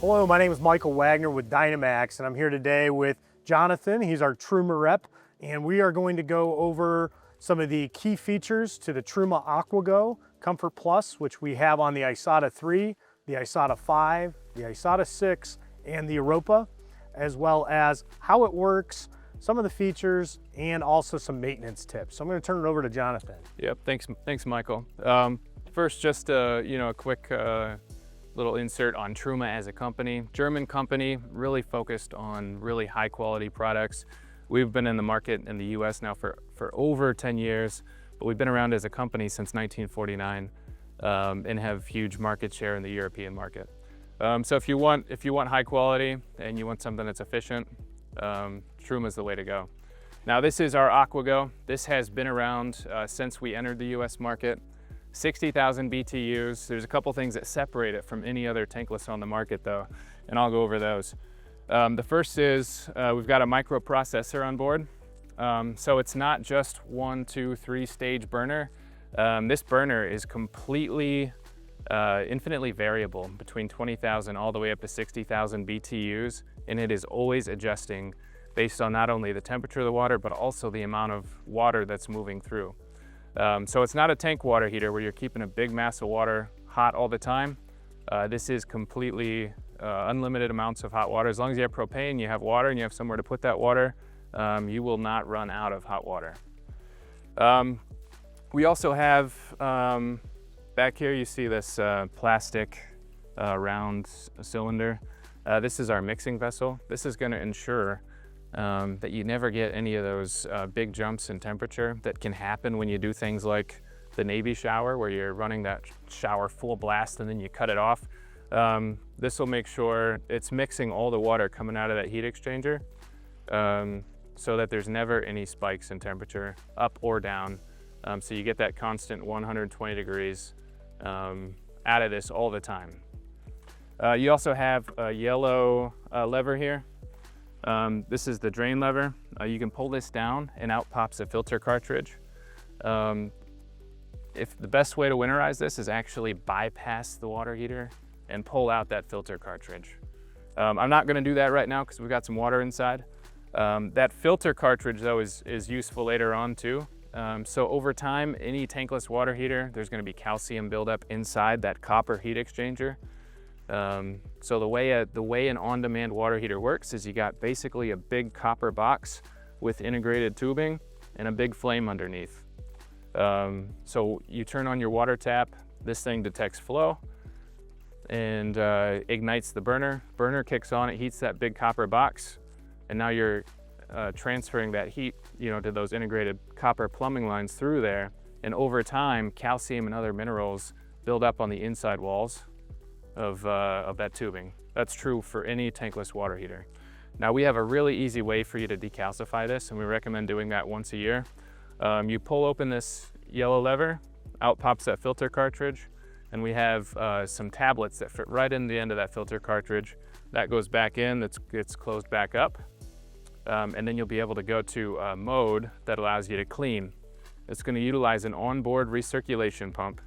Hello, my name is Michael Wagner with Dynamax, and I'm here today with Jonathan. He's our Truma rep, and we are going to go over some of the key features to the Truma AquaGo Comfort Plus, which we have on the Isata 3, the Isata 5, the Isata 6, and the Europa, as well as how it works, some of the features, and also some maintenance tips. So I'm going to turn it over to Jonathan. Yep, thanks, Michael. First, just a quick little insert on Truma as a company. German company, really focused on really high quality products. We've been in the market in the US now for over 10 years, but we've been around as a company since 1949 and have huge market share in the European market. So if you want high quality and you want something that's efficient, Truma is the way to go. Now this is our AquaGo. This has been around since we entered the US market. 60,000 BTUs. There's a couple things that separate it from any other tankless on the market though, and I'll go over those. The first is we've got a microprocessor on board. So it's not just 1, 2, 3 stage burner. This burner is completely infinitely variable between 20,000 all the way up to 60,000 BTUs, and it is always adjusting based on not only the temperature of the water, but also the amount of water that's moving through. So it's not a tank water heater where you're keeping a big mass of water hot all the time. This is completely unlimited amounts of hot water. As long as you have propane, you have water, and you have somewhere to put that water, you will not run out of hot water. We also have, back here you see this plastic round cylinder. This is our mixing vessel. This is going to ensure that you never get any of those big jumps in temperature that can happen when you do things like the Navy shower, where you're running that shower full blast and then you cut it off. This will make sure it's mixing all the water coming out of that heat exchanger so that there's never any spikes in temperature up or down. So you get that constant 120 degrees out of this all the time. You also have a yellow lever here. This is the drain lever. You can pull this down and out pops a filter cartridge. If the best way to winterize this is actually bypass the water heater and pull out that filter cartridge. I'm not going to do that right now because we've got some water inside. That filter cartridge though is useful later on too. So over time, any tankless water heater, there's going to be calcium buildup inside that copper heat exchanger. So the way an on-demand water heater works is you got basically a big copper box with integrated tubing and a big flame underneath. So you turn on your water tap, this thing detects flow and ignites the burner. Burner kicks on, it heats that big copper box, and now you're transferring that heat, to those integrated copper plumbing lines through there. And over time, calcium and other minerals build up on the inside walls of that tubing. That's true for any tankless water heater. Now we have a really easy way for you to decalcify this, and we recommend doing that once a year. You pull open this yellow lever, out pops that filter cartridge, and we have some tablets that fit right in the end of that filter cartridge. That goes back in, that gets closed back up, and then you'll be able to go to a mode that allows you to clean. It's going to utilize an onboard recirculation pump.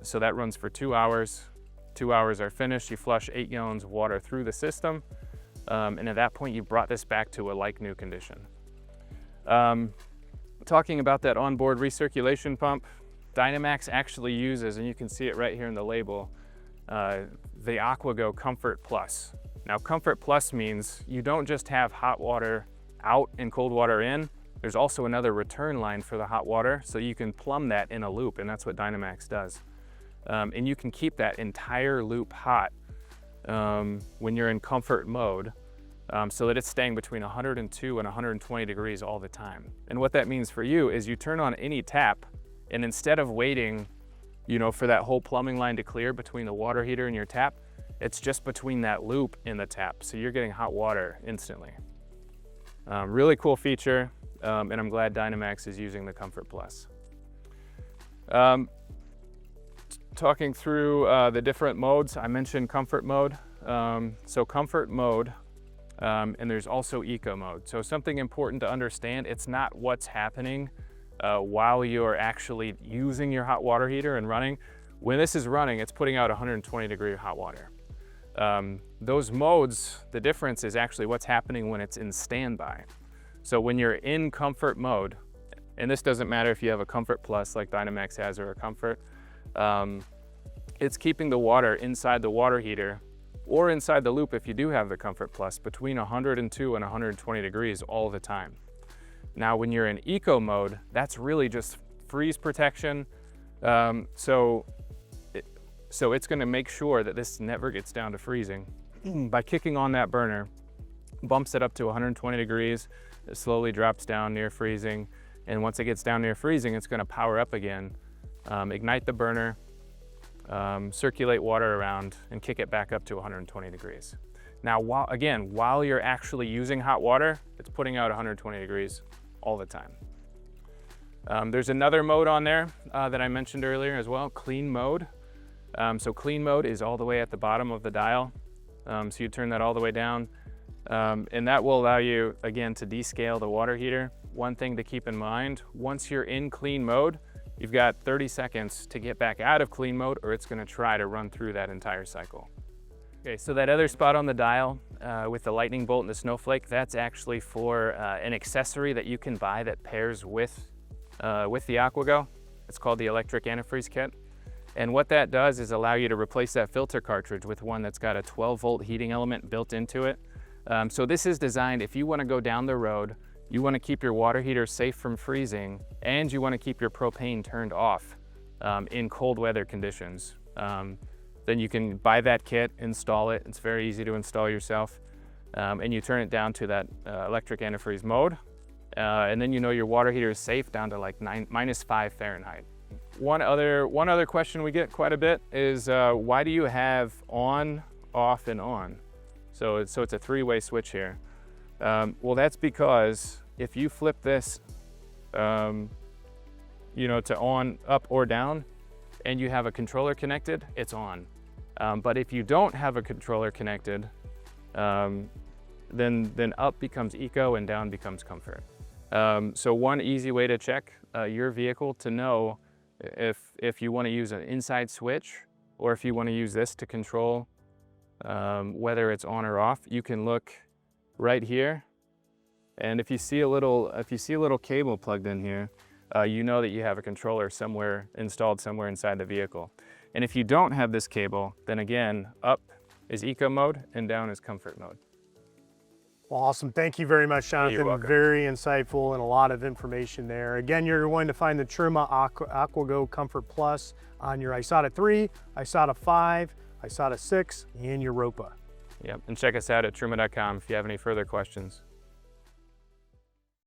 So that runs for 2 hours. 2 hours are finished, you flush 8 gallons of water through the system, and at that point you've brought this back to a like new condition. Talking about that onboard recirculation pump, Dynamax actually uses, and you can see it right here in the label, the AquaGo Comfort Plus. Now Comfort Plus means you don't just have hot water out and cold water in, there's also another return line for the hot water, so you can plumb that in a loop, and that's what Dynamax does. And you can keep that entire loop hot when you're in comfort mode, so that it's staying between 102 and 120 degrees all the time. And what that means for you is you turn on any tap, and instead of waiting, for that whole plumbing line to clear between the water heater and your tap, it's just between that loop and the tap, so you're getting hot water instantly. Really cool feature, and I'm glad Dynamax is using the Comfort Plus. Talking through the different modes, I mentioned comfort mode. So comfort mode, and there's also eco mode. So something important to understand, it's not what's happening while you're actually using your hot water heater and running. When this is running, it's putting out 120 degree hot water. Those modes, the difference is actually what's happening when it's in standby. So when you're in comfort mode, and this doesn't matter if you have a Comfort Plus like Dynamax has or a Comfort, it's keeping the water inside the water heater or inside the loop if you do have the Comfort Plus between 102 and 120 degrees all the time. Now when you're in eco mode, that's really just freeze protection. So it's gonna make sure that this never gets down to freezing. By kicking on that burner, bumps it up to 120 degrees, it slowly drops down near freezing, and once it gets down near freezing, it's gonna power up again, ignite the burner, circulate water around, and kick it back up to 120 degrees. Now, while you're actually using hot water, it's putting out 120 degrees all the time. There's another mode on there that I mentioned earlier as well, clean mode. So clean mode is all the way at the bottom of the dial. So you turn that all the way down, and that will allow you, again, to descale the water heater. One thing to keep in mind, once you're in clean mode, you've got 30 seconds to get back out of clean mode, or it's gonna try to run through that entire cycle. Okay, so that other spot on the dial with the lightning bolt and the snowflake, that's actually for an accessory that you can buy that pairs with the AquaGo. It's called the electric antifreeze kit. And what that does is allow you to replace that filter cartridge with one that's got a 12-volt heating element built into it. So this is designed if you want to go down the road, you want to keep your water heater safe from freezing, and you want to keep your propane turned off in cold weather conditions. Then you can buy that kit, install it. It's very easy to install yourself. And you turn it down to that electric antifreeze mode. And then you know your water heater is safe down to like -5 Fahrenheit. One other question we get quite a bit is why do you have on, off, and on? So it's a three-way switch here. Well, that's because if you flip this, you know, to on, up, or down, and you have a controller connected, it's on. But if you don't have a controller connected, then up becomes eco and down becomes comfort. So one easy way to check your vehicle to know if you want to use an inside switch or if you want to use this to control whether it's on or off, you can look right here, and if you see a little cable plugged in here, you know that you have a controller installed somewhere inside the vehicle. And if you don't have this cable, then again, up is eco mode and down is comfort mode. Well, awesome. Thank you very much, Jonathan. You're welcome. Very insightful and a lot of information there. Again, you're going to find the Truma AquaGo Comfort Plus on your Isata 3, Isata 5, Isata 6, and Europa. Yep, and check us out at truma.com if you have any further questions.